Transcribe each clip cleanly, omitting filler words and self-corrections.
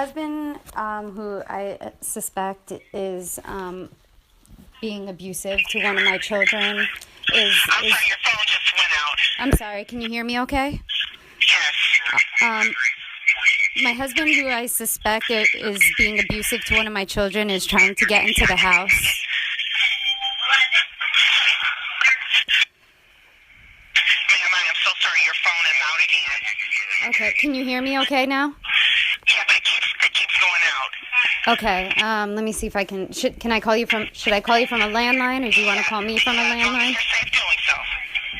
husband, who I suspect is being abusive to one of my children, I'm sorry, your phone just went out. I'm sorry, can you hear me okay? Yes. My husband, who I suspect is being abusive to one of my children, is trying to get into the house. Ma'am, I am so sorry, your phone is out again. Okay, can you hear me okay now? Yeah, but it keeps going out. Okay, let me see if I can. Should I call you from a landline, or do you want to call me from a As long as landline? you're safe doing so.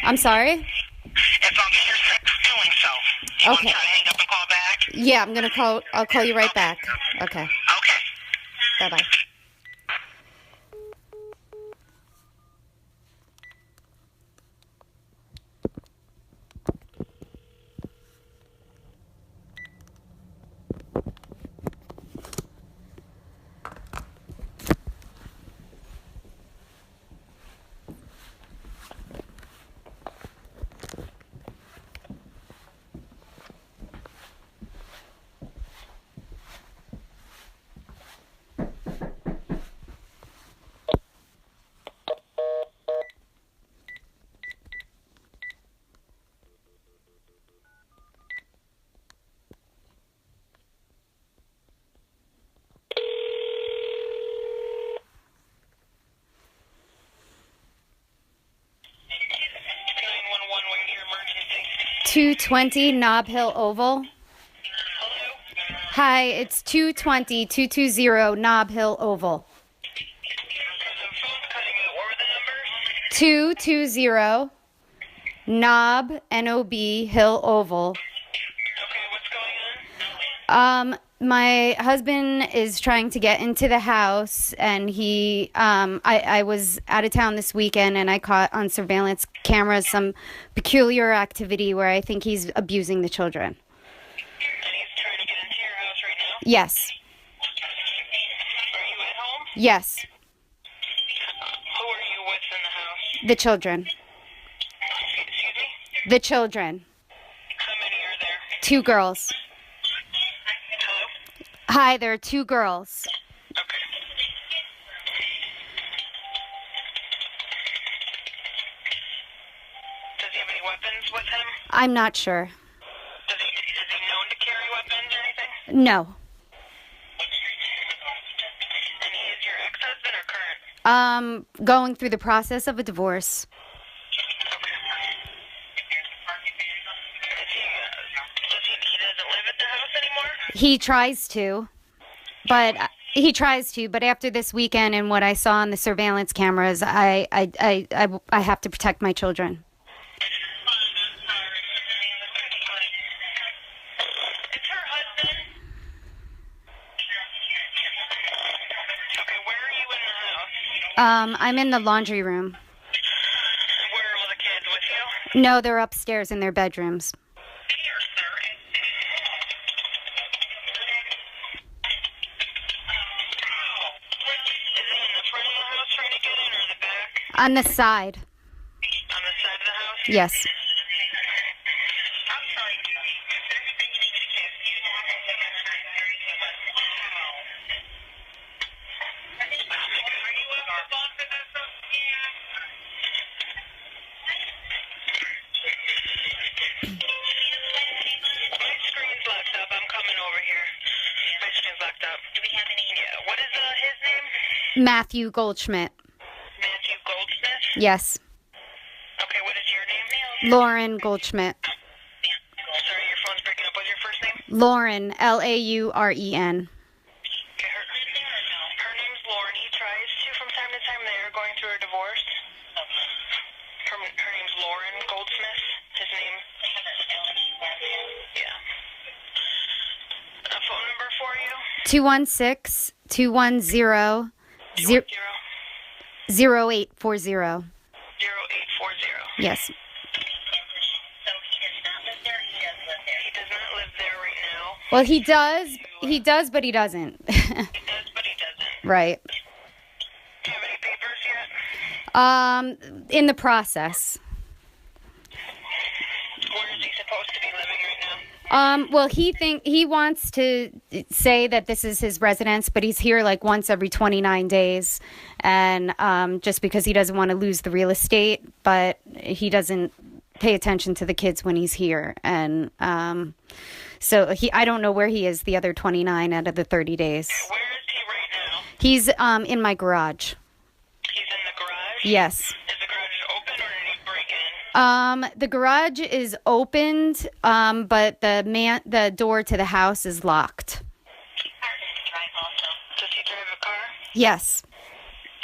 I'm sorry? As long as you're safe doing so. You Okay. want to try to hang up and call back? Yeah, I'll call you right back. Okay, Okay. bye-bye. What's your emergency? 220 Nob Hill Oval. Hello? Hi, it's 220 Nob Hill Oval. The phone's cutting out. What were the numbers? 220 Nob, N-O-B, Hill Oval. Okay, what's going on? My husband is trying to get into the house, and I was out of town this weekend, and I caught on surveillance cameras some peculiar activity where I think he's abusing the children. And he's trying to get into your house right now? Yes. Are you at home? Yes. Who are you with in the house? The children. Excuse me? The children. How many are there? 2 girls. Hello? Hi, there are 2 girls. Okay. Does he have any weapons with him? I'm not sure. Is he known to carry weapons or anything? No. And he is your ex-husband or current? Going through the process of a divorce. Okay. He doesn't live at the house anymore? He tries to, but after this weekend and what I saw on the surveillance cameras, I have to protect my children. It's her husband. Okay, where are you in the house? I'm in the laundry room. Where are all the kids with you? No, they're upstairs in their bedrooms. Is he in the front of the house trying to get in or the back? On the side. On the side of the house? Yes. I'm sorry, Judy. Is there anything you need me to give you? Are you up the box of that stuff? My screen's locked up. I'm coming over here. My screen's locked up. Do we have any? Yeah. What is his name? Matthew Goldschmidt. Matthew Goldsmith? Yes. Okay, what is your name? Lauren Goldschmidt. Sorry, your phone's breaking up. What's your first name? Lauren, Lauren. Okay, her name's Lauren. He tries to from time to time. They are going through a divorce. Her name's Lauren Goldsmith. His name. Yeah. A phone number for you? 216-210-0840. 0840. Yes. So he does not live there? He does live there. He does not live there right now. Well, he does, but he doesn't. He does, but he doesn't. Right. Do you have any papers yet? In the process. Where is he supposed to be living right now? Well, he wants to say that this is his residence, but he's here like once every 29 days, and just because he doesn't want to lose the real estate, but he doesn't pay attention to the kids when he's here, and so I don't know where he is the other 29 out of the 30 days. Where is he right now? He's in my garage. He's in the garage? Yes. Is the garage open or did he break in? The garage is opened, but the door to the house is locked. Does he drive a car? Yes. Do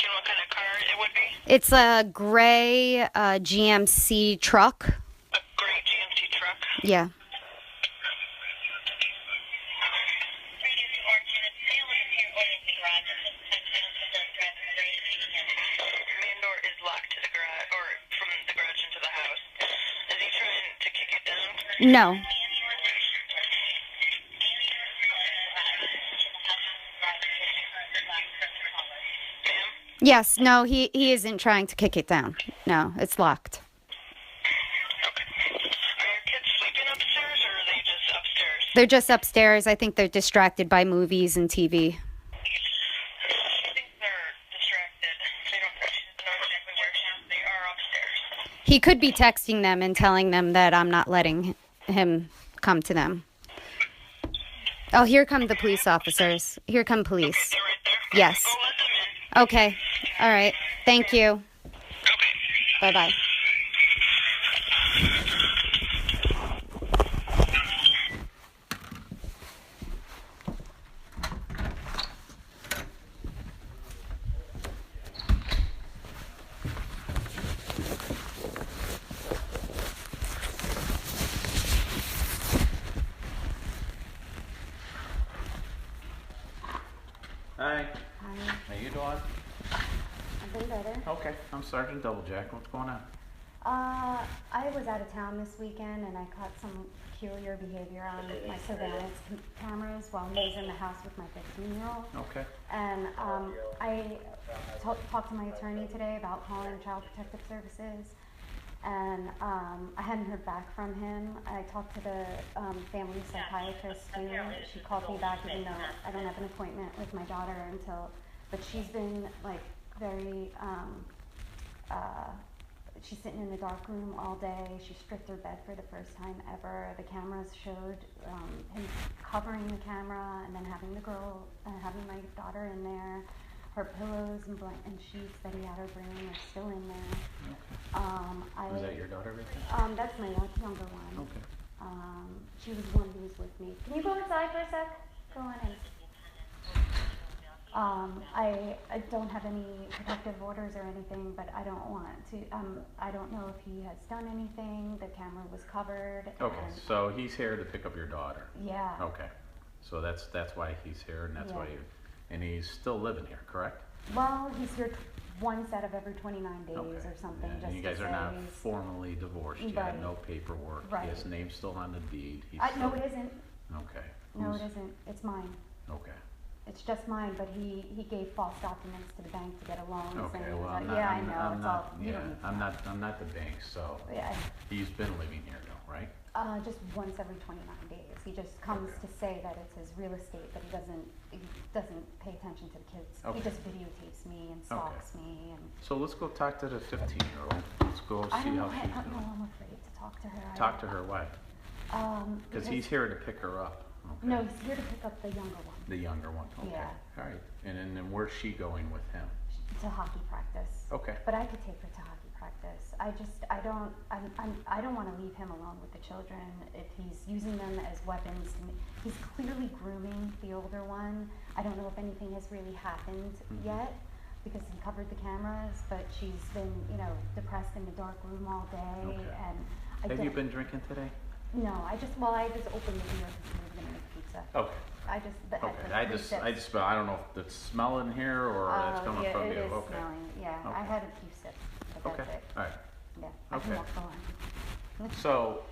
you know what kind of car it would be? It's a gray GMC truck. A gray GMC truck? Yeah. Main door is locked to the garage, or from the garage into the house. Is he trying to kick it down? No. Ma'am? Yes. No. He isn't trying to kick it down. No. It's locked. Okay. Are your kids sleeping upstairs, or are they just upstairs? They're just upstairs. I think they're distracted by movies and TV. I think they're distracted. They don't know exactly where they are upstairs. He could be texting them and telling them that I'm not letting him come to them. Oh, here come the police officers. Here come police. They're right there? Yes. Go let them in. Okay. All right. Thank you. Okay. Bye-bye. Hi. Hi. How you doing? I've been better. Okay. I'm Sergeant Debeljak. What's going on? I was out of town this weekend and I caught some peculiar behavior on my surveillance cameras while I was in the house with my 15-year-old. Okay. And I talked to my attorney today about calling Child Protective Services, and I hadn't heard back from him. I talked to the family psychiatrist too. She called me back even though I don't have an appointment with my daughter until, but she's been like very, she's sitting in the dark room all day. She stripped her bed for the first time ever. The cameras showed him covering the camera and then having having my daughter in there. Her pillows and sheets that he had her bring are still in there. Okay. Was that your daughter right there? That's my younger one. Okay. She was the one who was with me. Can you go inside for a sec? Go on in. I don't have any protective orders or anything, but I don't want to. I don't know if he has done anything. The camera was covered. Okay. So he's here to pick up your daughter. Yeah. Okay. So that's why he's here, and that's why you. And he's still living here, correct? Well, he's here once out of every 29 days Okay. or something. And just you guys to are say not he's- formally divorced yet. Right. No paperwork. Right. His name's still on the deed. He's No, still- it isn't. Okay. No, Who's- it isn't. It's mine. Okay. It's just mine, but he gave false documents to the bank to get a loan. Okay. saying it was Well, like, I'm not. yeah, I'm, I know. I'm It's not. all. You Yeah. don't need to I'm know. not. I'm not the bank. So Yeah. he's been living here though, right? Just once every 29 days. He just comes Okay. to say that it's his real estate, but he doesn't pay attention to the kids. Okay. He just videotapes me and stalks me, and So let's go talk to the 15-year-old. Let's go I see don't how know. she's No, doing. I'm afraid to talk to her. Talk to her. Why? Because he's here to pick her up. Okay. No, he's here to pick up the younger one The younger one. Okay. Yeah. All right. And then where's she going with him? to hockey practice. Okay. But I could take her to hockey practice. I don't want to leave him alone with the children if he's using them as weapons. He's clearly grooming the older one. I don't know if anything has really happened yet because he covered the cameras, but she's been, depressed in the dark room all day. Okay. And Have you been drinking today? No, I just opened the beer because we were going to make pizza. Okay. Okay. I don't know if it's smelling here or it's coming yeah, from it you. is Okay. smelling. Yeah, I Okay. had a few sips, but Okay. that's it. All right. Yeah, I can Okay. walk on. So,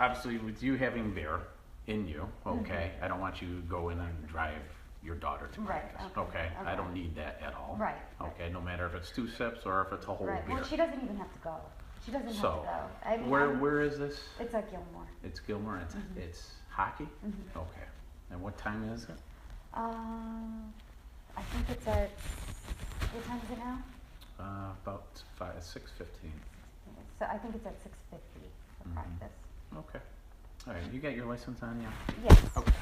obviously, with you having beer in you, okay, I don't want you to go in and drive your daughter to Right, practice. okay, I okay. don't need that at all. Right. Okay, no matter if it's 2 sips or if it's a whole Right. beer. Well, she doesn't even have to go. She doesn't have to So, go. I mean, where is this? It's at Gilmore. It's Gilmore, it's hockey? Okay. And what time is it? I think it's at, what time is it now? About 6:15. So I think it's at 6:50 for practice. Okay. All right, you got your license on you? Yes. Okay.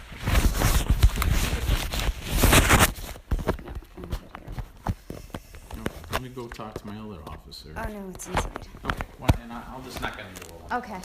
Let me go talk to my other officer. Oh, no, it's inside. Okay, well, and I'll just knock on the door. Okay.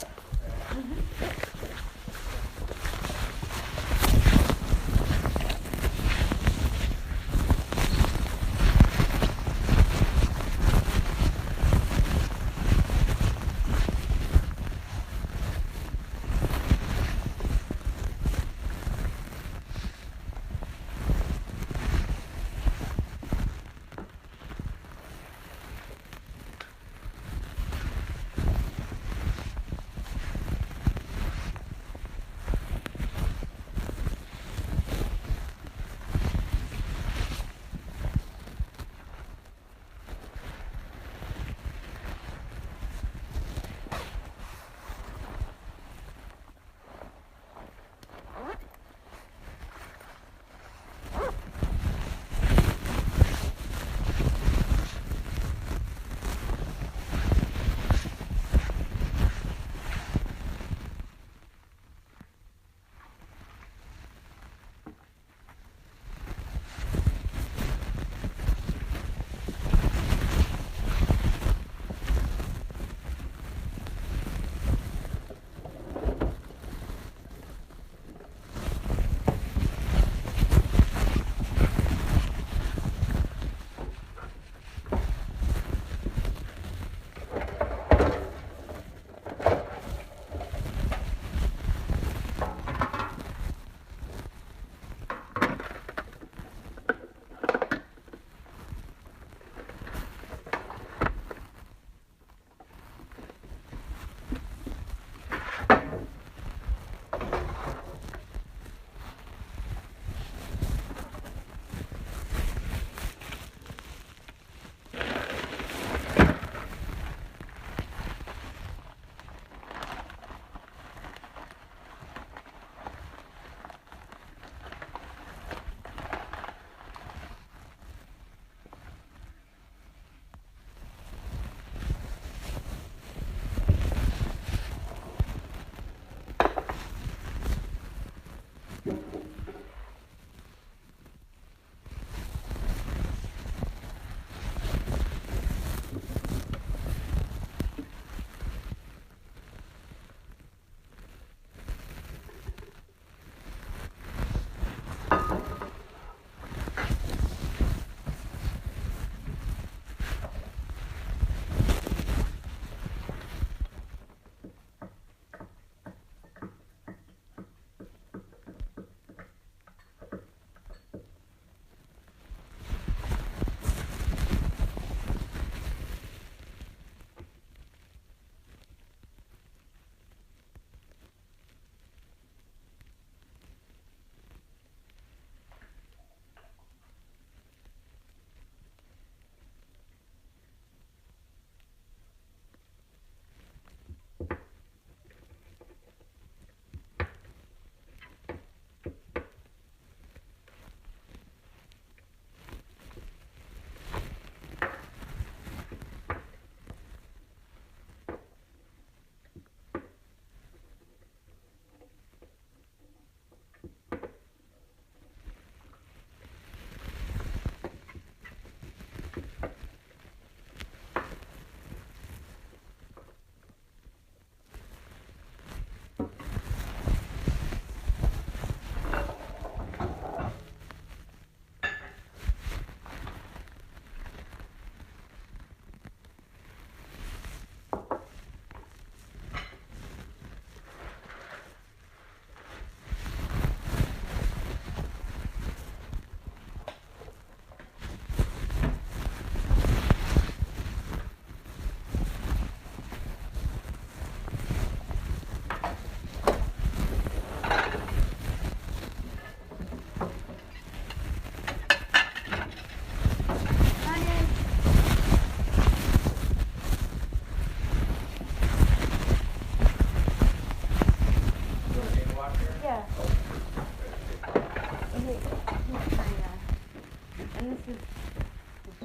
And this is.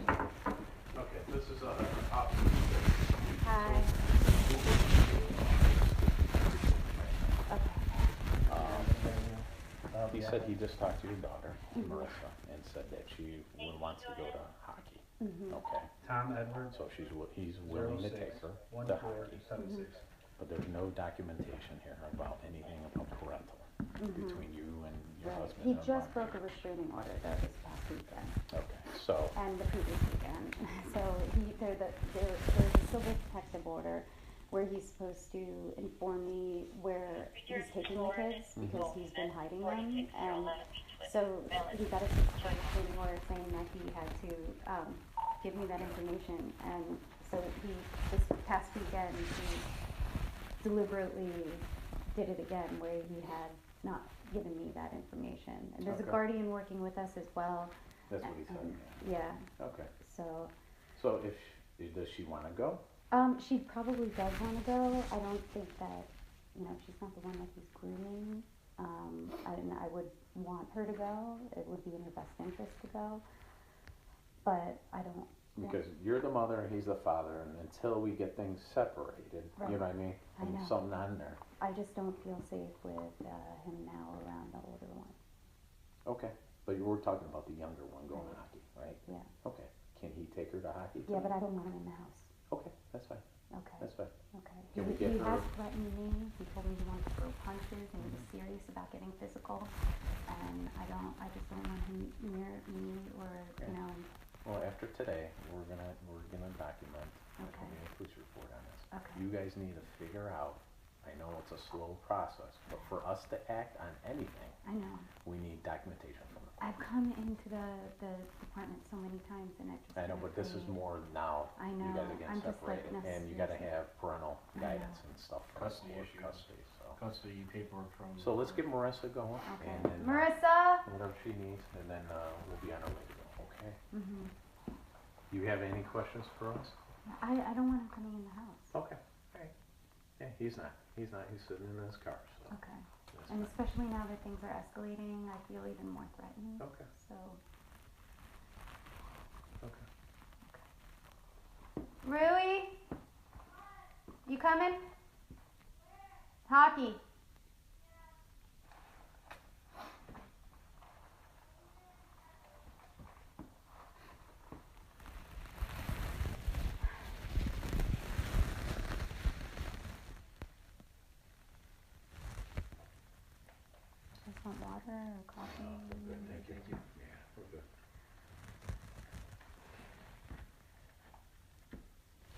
Okay, this is a Hi. He said he just talked to your daughter, Marissa, and said that she wants to go to hockey. Okay, Tom Edwards, so he's willing to take her to hockey, 06-1476. but there's no documentation here about anything about parental between you and your Right. husband. He and just mom. broke a restraining order though this past weekend. Okay, so, And the previous weekend. So there's a civil protective order where he's supposed to inform me where he's taking the kids because he's been hiding them. And so he got a restraining order saying that he had to give me that information. And so this past weekend, he deliberately did it again where he had not given me that information. And there's a Okay. guardian working with us as well. that's what he said, And, yeah. yeah, Okay, so, so does she wanna go? she probably does wanna go. I don't think that, she's not the one that he's grooming. I would want her to go. It would be in her best interest to go. But I don't. Because you're the mother and he's the father, and until we get things separated, Right. you know what I mean? I And know. something on there. I just don't feel safe with him now around the older one. Okay, but you were talking about the younger one going to Right. hockey, right? Yeah. Okay, can he take her to hockey? Yeah, too? but I don't want him in the house. Okay, that's fine, Okay. that's fine. Okay. Can we He get her- has threatened me. He told me he wanted to throw punches and he was serious about getting physical. And I just don't want him near me or, Okay. Well, after today, we're gonna document, there's Okay. gonna be a police report on this. Okay. You guys need to figure out, I know it's a slow process, but for us to act on anything, I know. we need documentation from the I've come into the department so many times and it just. I know, but this is more now. I You know, guys are getting I'm just like separated, and you gotta have parental I guidance know. and stuff. for Custody court issues. Custody, so. Custody paperwork from. So let's get Marissa going, Okay. and then, Marissa? whatever she needs, and then, we'll be on our way to go, okay? Mm-hmm. You have any questions for us? I don't want him coming in the house. Okay, alright. Yeah, he's not, he's sitting in his car, so. Okay. that's And fine. especially now that things are escalating, I feel even more threatened. Okay, So. okay. Rui? You coming? Hockey. Just want water or coffee? Good, thank you. Yeah, we're good.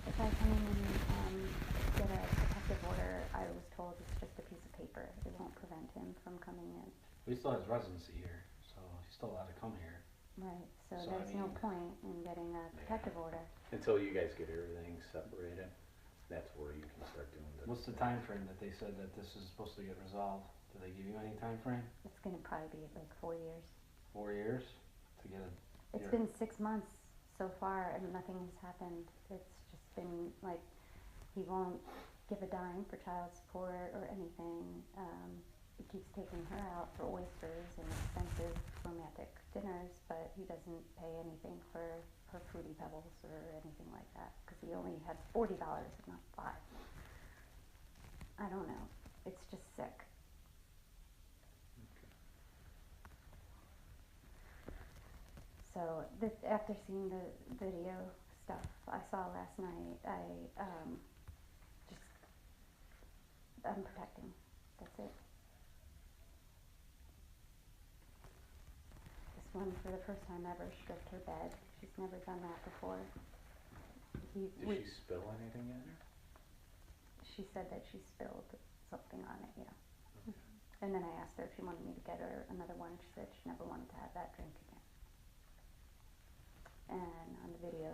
If I come in and get a protective order, I was told it's just a piece of paper. It won't prevent him from coming in. He still has residency here, so he's still allowed to come here. Right, so So, I there's no mean- point in getting a protective order. Until you guys get everything separated, that's where you can start doing the. What's the time frame that they said that this is supposed to get resolved? Did they give you any time frame? It's gonna probably be like 4 years. 4 years to get a. It's Yeah. been 6 months so far and nothing has happened. It's just been like, he won't give a dime for child support or anything. He keeps taking her out for oysters and expensive romantic dinners, but he doesn't pay anything for her Fruity Pebbles or anything like that, because he only had $40, not 5. I don't know. It's just sick. So after seeing the video stuff I saw last night, I'm protecting. That's it. This one, for the first time ever, stripped her bed. She's never done that before. Did she spill anything in there? She said that she spilled something on it, yeah. And then I asked her if she wanted me to get her another one. She said she never wanted to have that drink again. And on the video,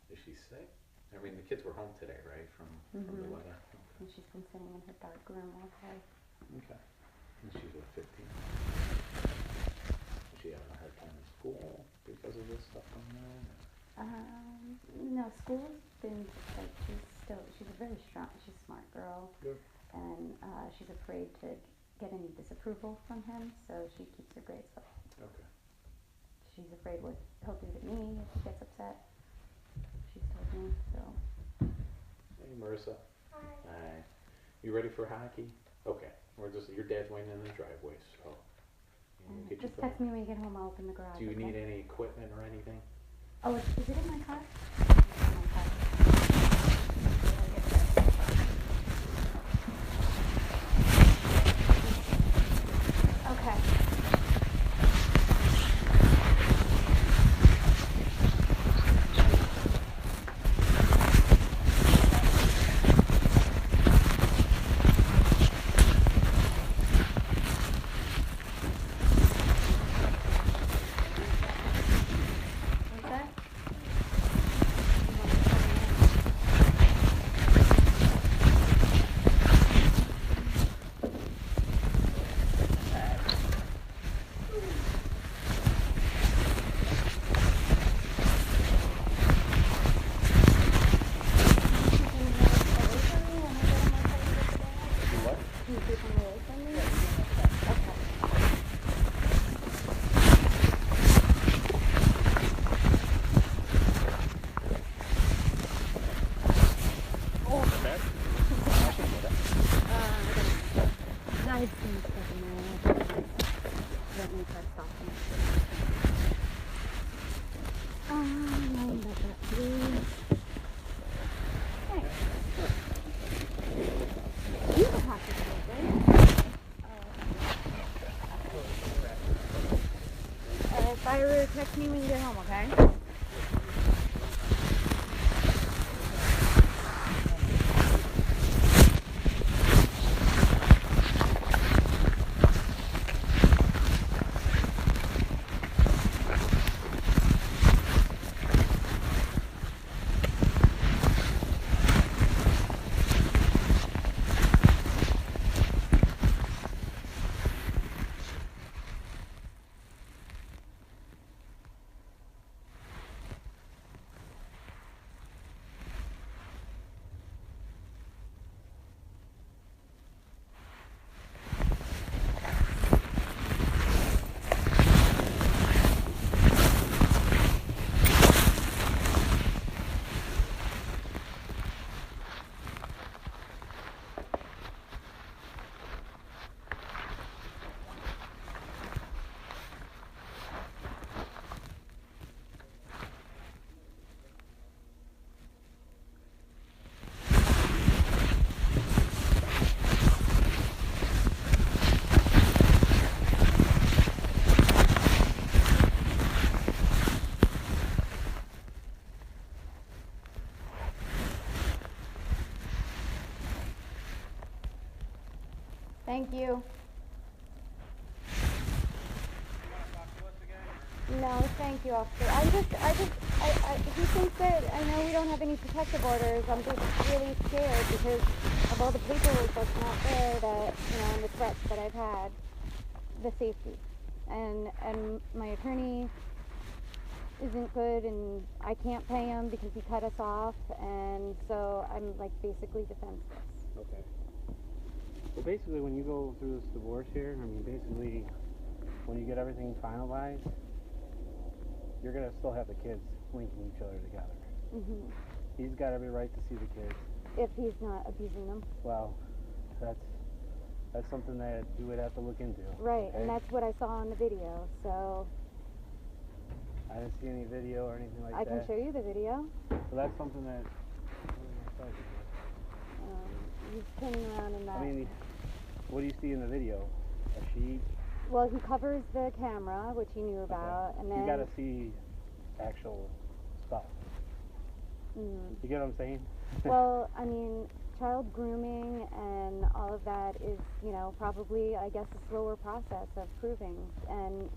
Is she sick? I mean, the kids were home today, right, from the Mhm. weather? and she's been sitting in her dark room all day. Okay. And she's what, 15? Is she having a hard time in school because of this stuff going on? No, school's been, like, she's a very strong, she's a smart girl. Good. And she's afraid to get any disapproval from him, so she keeps her grades up. Okay. She's afraid with he'll do to me if he gets upset. She's told me, so. Hey, Marissa. Hi. You ready for hockey? Okay. Your dad's waiting in the driveway, so. We'll get you Just text me when you get home. I'll open the garage. Do you okay? need any equipment or anything? Oh, is it in my car? It's in my car. Okay. What's that? What? Can you keep them away from me? Okay. Okay. I've seen stuff in there. Let me try stopping. Mind that, please. Thanks. You have a hockey stick, right? Fire, text me when you get home, okay? Thank you. No, thank you, officer. He thinks that I know we don't have any protective orders. I'm just really scared because of all the paperwork that's not there that, and the threats that I've had, the safety. And my attorney isn't good and I can't pay him because he cut us off, and so I'm like basically defenseless. Okay. So basically when you go through this divorce here, I mean basically when you get everything finalized, you're going to still have the kids linking each other together. Mhm. He's got every right to see the kids. If he's not abusing them. Well, that's something that you would have to look into. Right, okay? and that's what I saw in the video, so I didn't see any video or anything like I that. can show you the video. So that's something that He's turning around in that. I mean, what do you see in the video? A sheet? Well, he covers the camera, which he knew about, Okay. and then You gotta see actual stuff. Mm. You get what I'm saying? Well, I mean, child grooming and all of that is, probably, I guess, a slower process of proving. And,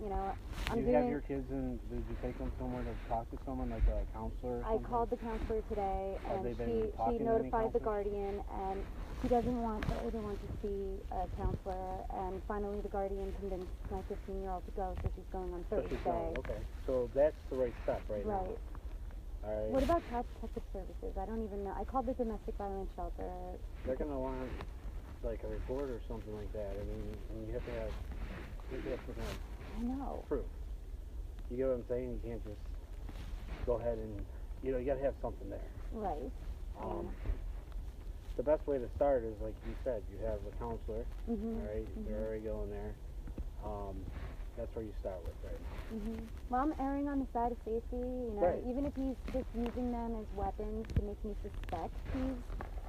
I'm Did you doing. have your kids and did you take them somewhere to talk to someone, like a counselor or I something? called the counselor today, Have and they been she talking to any notified the counselors? guardian, and he doesn't want the older one to see a counselor. And finally, the guardian convinced my 15-year-old to go, so she's going on So she's Thursday. going, okay. So that's the right step right now. Right. All right. What about Child Protective Services? I don't even know. I called the domestic violence shelter. They're gonna want like a report or something like that. I mean, you have to have some kind I know. of proof. You get what I'm saying? You can't just go ahead and, you gotta have something there. Right. The best way to start is, like you said, you have a counselor, Mhm. all right? They're already going there. That's where you start with, right? Well, I'm erring on the side of safety, Right. even if he's just using them as weapons to make me suspect he's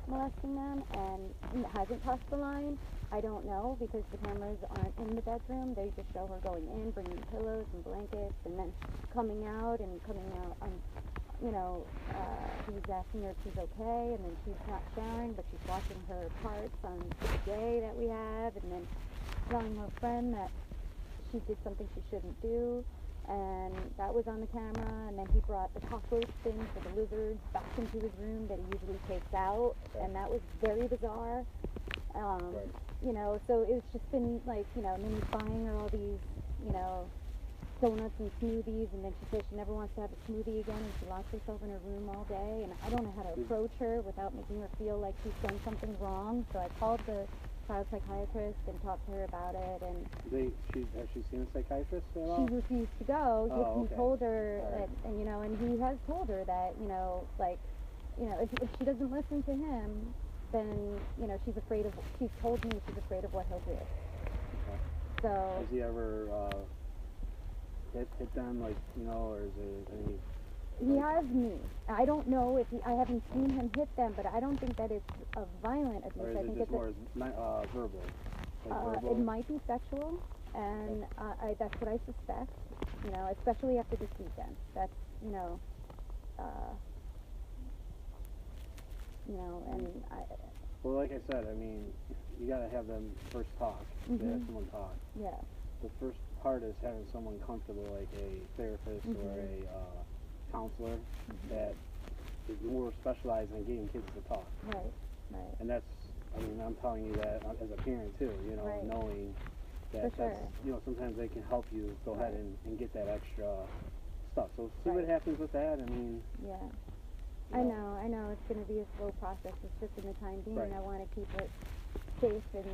molesting them and hasn't crossed the line. I don't know because the cameras aren't in the bedroom. They just show her going in, bringing pillows and blankets, and then coming out. He's asking her if she's okay, and then she's not showering, but she's washing her parts on the day that we have, and then telling her friend that she did something she shouldn't do, and that was on the camera. And then he brought the cockroach thing for the lizards back into his room that he usually takes out, and that was very bizarre. So it's just been like, and then he's buying her all these, donuts and smoothies, and then she says she never wants to have a smoothie again, and she locks herself in her room all day, and I don't know how to approach her without making her feel like she's done something wrong. So I called the child psychiatrist and talked to her about it, and Has she seen a psychiatrist at all? she refused to go. Oh, He okay. told her All right. and he has told her that, if she doesn't listen to him, then, she's told me she's afraid of what he'll do. Okay. So, Has he ever hit them, or is there any... he has me. I don't know if I haven't seen him hit them, but I don't think that it's a violent abuse. Or is I it think just it's more verbal? it might be sexual, and that's what I suspect, especially after this weekend. That's, and Well, like I said, you gotta have them first talk. You gotta have someone talk. yeah. The first part is having someone comfortable, like a therapist or a counselor that is more specialized in getting kids to talk. Right. And that's, I'm telling you that as a parent too, Right. knowing that For that's, sometimes they can help you go ahead and get that extra stuff. So see Right. what happens with that. Yeah. I know it's going to be a slow process. It's just in the time being. Right. I want to keep it safe and,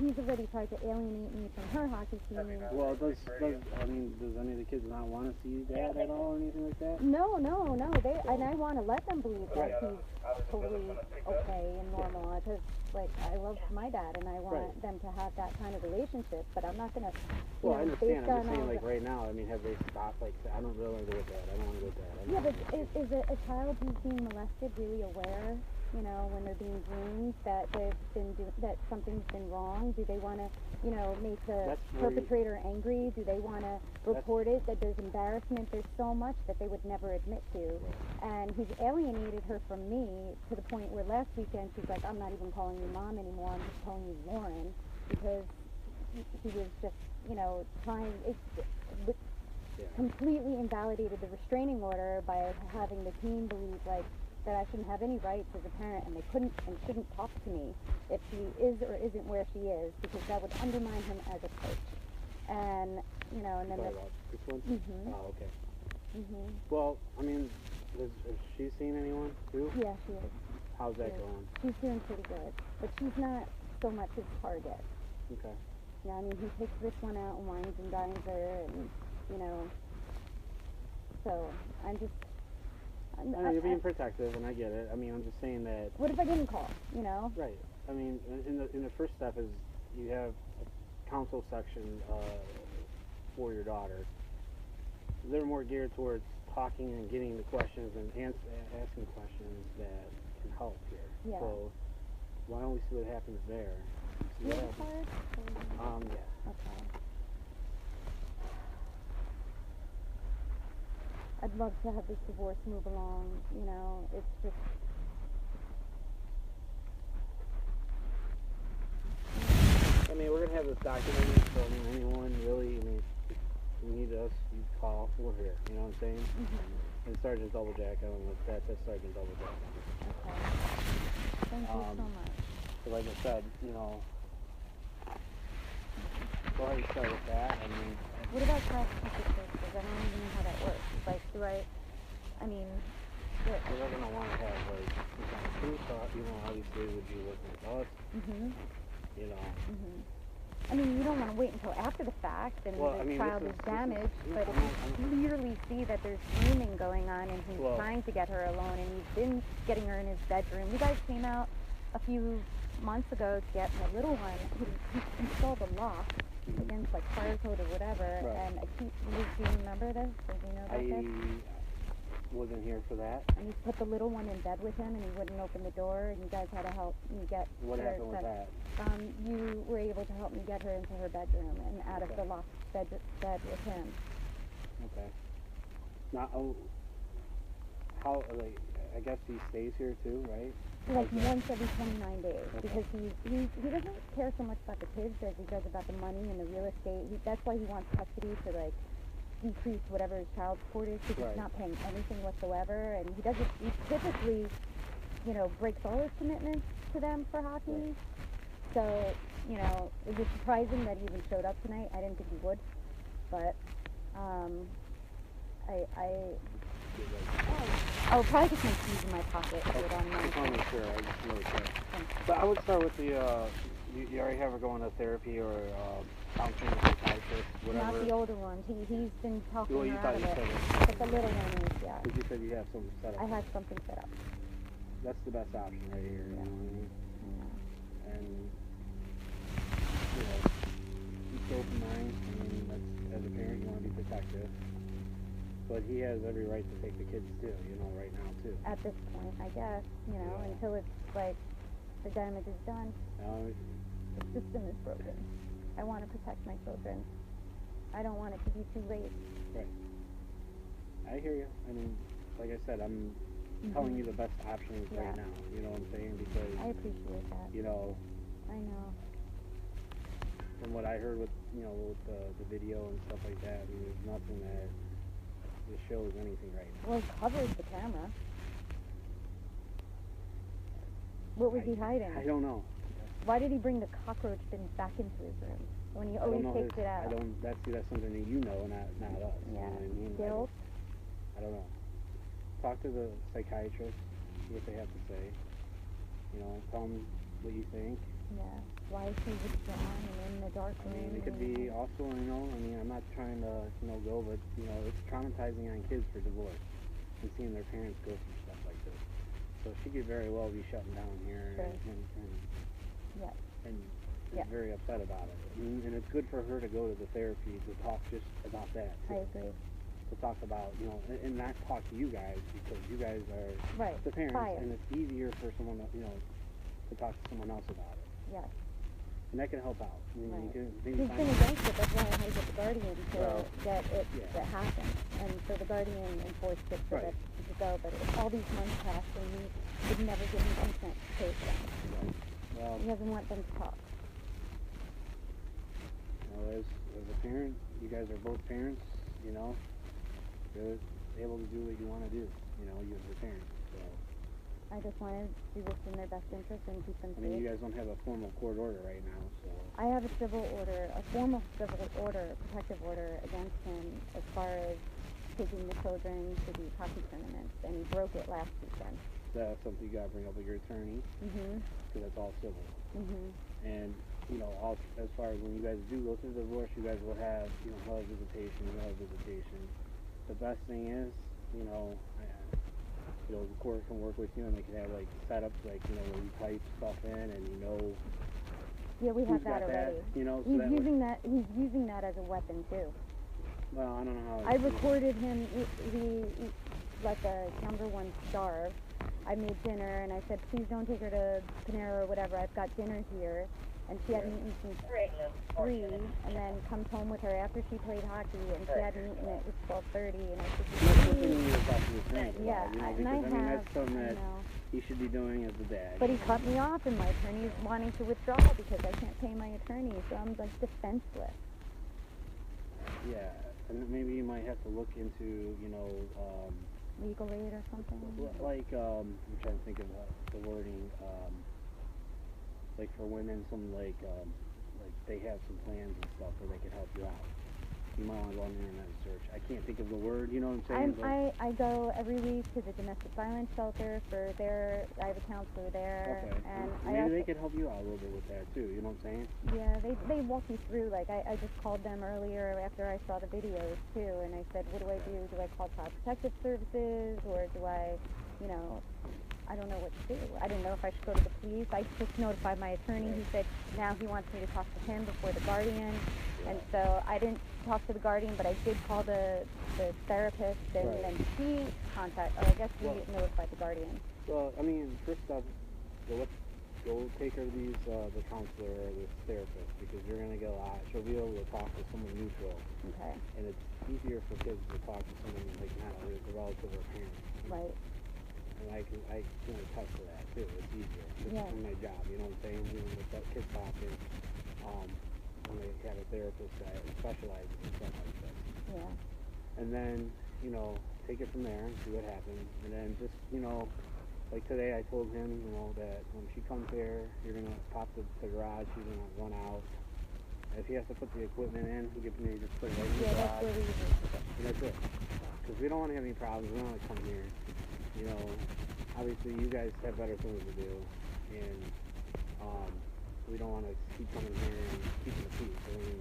he's already tried to alienate me from her hockey team. Well, does any of the kids not want to see that at all or anything like that? No. And I want to let them believe that he's totally okay and normal, because, I love my dad, and I want them to have that kind of relationship, but I'm not going to, Well, I understand. based I'm on just saying, all right now, have they stopped, I don't really want to go with that. I don't want to go with that. Yeah, but is a child who's being molested really aware, when they're being groomed, that that something's been wrong? Do they want to, make the perpetrator angry? Do they want to report it, that there's embarrassment? There's so much that they would never admit to. And he's alienated her from me to the point where last weekend she's like, I'm not even calling you mom anymore, I'm just calling you Lauren, because he was just, completely invalidated the restraining order by having the team believe that I shouldn't have any rights as a parent, and they couldn't and shouldn't talk to me if she is or isn't where she is, because that would undermine him as a coach. And and then this one? Oh, okay. Well, has she seen anyone too? Yeah, she is. How's that going? She's doing pretty good, but she's not so much his target. Okay. Yeah, he takes this one out and wines and dines her, and so I'm just. You're being protective, and I get it. I'm just saying that. What if I didn't call? Right. In the first step is you have a counsel section for your daughter. They're more geared towards talking and getting the questions and asking questions that can help here. Yeah. So why don't we see what happens there? Do you have a card? Yeah. Okay. I'd love to have this divorce move along, it's just... We're going to have this documented, so, anyone really, if you need us, you call, we're here, you know what I'm saying? And Sergeant Debeljak, I don't know if that's Sergeant Debeljak. Okay. Thank you so much. So like I said, go ahead and start with that. What about class pictures? Because I don't even know how that works. You're not going to want to have, some kind of proof, obviously, would you work with us? I mean, you don't want to wait until after the fact and Well, the I mean, child this is is- damaged, yeah, but if you clearly see that there's grooming going on and he's Well- trying to get her alone and he's been getting her in his bedroom. You guys came out a few months ago to get my little one. He installed a lock against like fire code or whatever, Right. and do you remember this? Or do you know about this? I wasn't here for that. And he put the little one in bed with him, and he wouldn't open the door, and you guys had to help me get What her happened with that? You were able to help me get her into her bedroom and out of Okay. the locked bed with him. Okay. Now, how, like, I guess he stays here too, right? Like Okay. once every 29 days, Okay. because he doesn't care so much about the kids as he does about the money and the real estate. That's why he wants custody to like decrease whatever his child support is, because Right. he's not paying anything whatsoever, and he typically, you know, breaks all his commitments to them for hockey. Right. So, you know, it was surprising that he even showed up tonight. I didn't think he would, but I'll probably get some keys in my pocket. Put it on my. I just want to make sure. I just know it's But I would start with the, you already have her going to therapy or counseling with a psychiatrist, whatever. Not the older one. He's been talking Well, you her thought out of you it. said it. But the little one is, yeah. Because you said you have something set up. I had something set up. That's the best option right here, you know what I mean? And, you know, keep open mind. I mean, that's, as a parent, you want to be protective. But he has every right to take the kids too, you know, right now too. At this point, I guess, you know, Yeah. until it's like the damage is done. Now, The system is broken. I want to protect my children. I don't want it to be too late. I hear you. I mean, like I said, I'm telling you the best options Yeah. right now. You know what I'm saying? Because, I appreciate that. you know, I know. from what I heard with, you know, with the video and stuff like that, I mean, there's nothing that shows anything right now. Well, he covers the camera. What was he hiding? I don't know. Why did he bring the cockroach bin back into his room when he I don't always know takes his, it out? that's something that you know, not us. You Yeah. know what I mean? Guilt? I don't know. Talk to the psychiatrist, see what they have to say. You know, tell them what you think. Yeah. Why is he withdrawn and in the dark I room? mean, it could be also, you know, I mean, I'm not trying to, you know, go, but, you know, it's traumatizing on kids for divorce and seeing their parents go through stuff like this. So she could very well be shutting down here Sure. Yes. and Yeah. is very upset about it. And it's good for her to go to the therapy to talk just about that. I Too. agree. To talk about, you know, and not talk to you guys because you guys are Right. the parents, Biased. and it's easier for someone, to, you know, to talk to someone else about it. Yes. And that can help out. I mean, Right. you can He's maybe been find against it. That's why I had to get the guardian to Well, get it yeah. to happen. And so the guardian enforced it so Right. that he could go. But all these months passed and he would never give me consent to take them. well, He doesn't want them to talk. you know, as a parent, you guys are both parents, you know, you're able to do what you want to do, you know, you as a parent. So, I just wanted to do this in their best interest and keep them I mean, safe. you guys don't have a formal court order right now, so. I have a formal civil order, protective order against him as far as taking the children to these hockey tournaments, and he broke it last weekend. That's something you gotta bring up with your attorney, Mhm. because that's all civil. Mhm. And, you know, all, as far as when you guys do go through the divorce, you guys will have, you know, he'll have visitation, you'll have visitation. The best thing is, you know, you know, the court can work with you and they can have, like, setups, like, you know, where you type stuff in and you know Yeah, we who's have that got already. that, you know, so He's that way, using that as a weapon too. well, I don't know how. I recorded him. He let the younger one starve. I made dinner and I said, please don't take her to Panera or whatever. I've got dinner here. And she hadn't eaten since 3, and then comes home with her after she played hockey, and she hadn't eaten it. It was 12:30, and I said, That's something you need to talk to your attorney about, yeah, you know, and because, I I mean, have, that's something that you know. he should be doing as a dad. But he cut me off, and my attorney's wanting to withdraw because I can't pay my attorney, so I'm like defenseless. Yeah, and maybe you might have to look into, you know, Legal aid or something. like, I'm trying to think of the wording, like for women, some like they have some plans and stuff where they can help you out. you might want to go on the internet and search. I can't think of the word, you know what I'm saying? I go every week to the domestic violence shelter for their. I have a counselor there, Okay. and Maybe they could help you out a little bit with that too. You know what I'm saying? Yeah, they walk you through. Like I just called them earlier after I saw the videos too, and I said, what do I do? Do I call Child Protective Services, or do I, you know, I don't know what to do. I didn't know if I should go to the police. I just notified my attorney. He said now he wants me to talk to him before the guardian, and so I didn't talk to the guardian, but I did call the therapist, and then he I guess he notified the guardian. Well, I mean, first off, go take her to the counselor or the therapist, because you're going to get a lot. She'll be able to talk to someone neutral. Okay. And it's easier for kids to talk to someone like not a relative or parent. Right. And I can attest to that too. It's easier. It's from my job, you know what I'm saying? Even with that kids talking, when they have a therapist that specializes in stuff like this. Yeah. And then, you know, take it from there and see what happens. And then just, you know, like today I told him, you know, that when she comes here, you're going to pop the garage, she's going to run out. And if he has to put the equipment in, he can maybe just put it right in the garage. That's really easy. And that's it. Because we don't want to have any problems. We don't want to come here. You know, obviously you guys have better things to do. And we don't want to keep coming here and keeping the peace. I mean,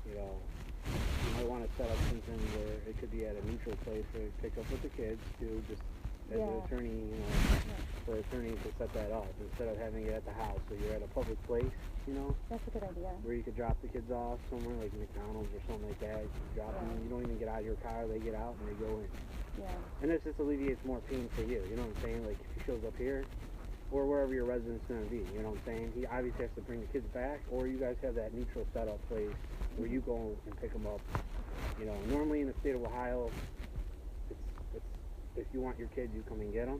you know, you might want to set up something where it could be at a neutral place where you pick up with the kids too, just as an attorney, you know, for attorneys to set that up instead of having it at the house. So you're at a public place, you know. That's a good idea. Where you could drop the kids off somewhere like McDonald's or something like that. You drop them, you don't even get out of your car, they get out and they go in. Yeah. And this just alleviates more pain for you, you know what I'm saying? Like if he shows up here, or wherever your resident's going to be, you know what I'm saying? He obviously has to bring the kids back, or you guys have that neutral setup place where you go and pick them up. You know, normally in the state of Ohio, it's if you want your kid, you come and get them.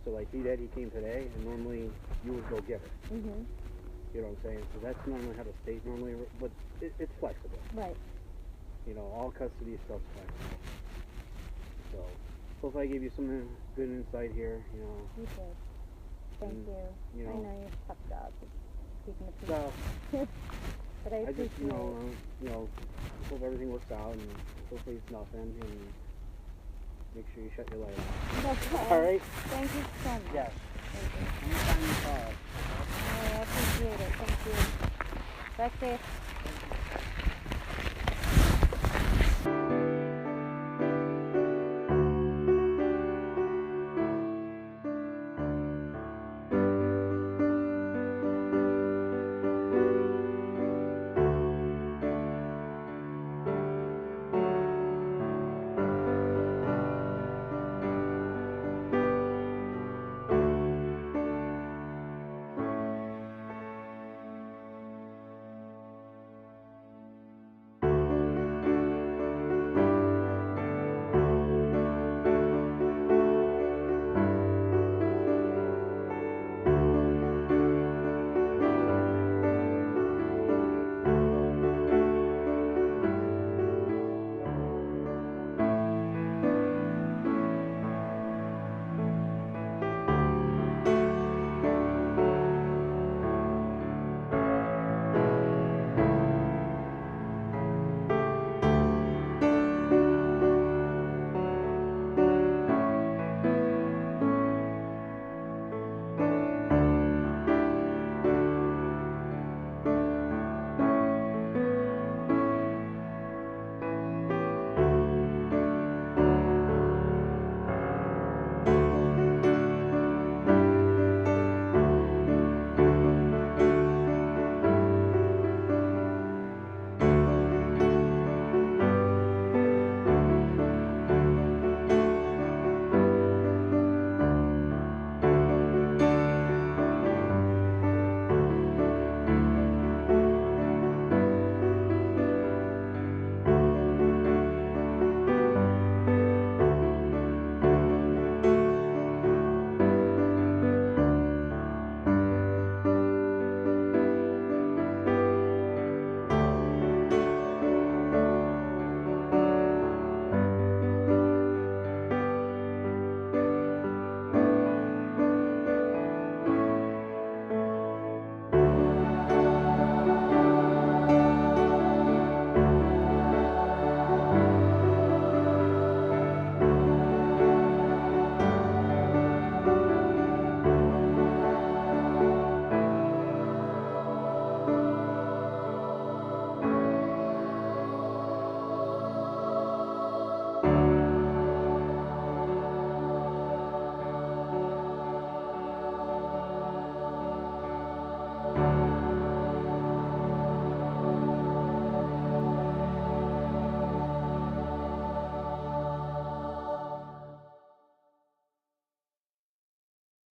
So like he came today, and normally you would go get her. You know what I'm saying? So that's normally how the state normally, but it's flexible. Right. You know, all custody stuff's flexible. So hopefully I gave you some good insight here, you know. You did. Thank you. You know, I know you have a tough job keeping the peace. So, but I appreciate just, you know, hope everything works out, and hopefully it's nothing, and make sure you shut your light off. Okay. All right? Thank you so much. Yes. Thank you. Anytime you call. I appreciate it. Thank you. That's it.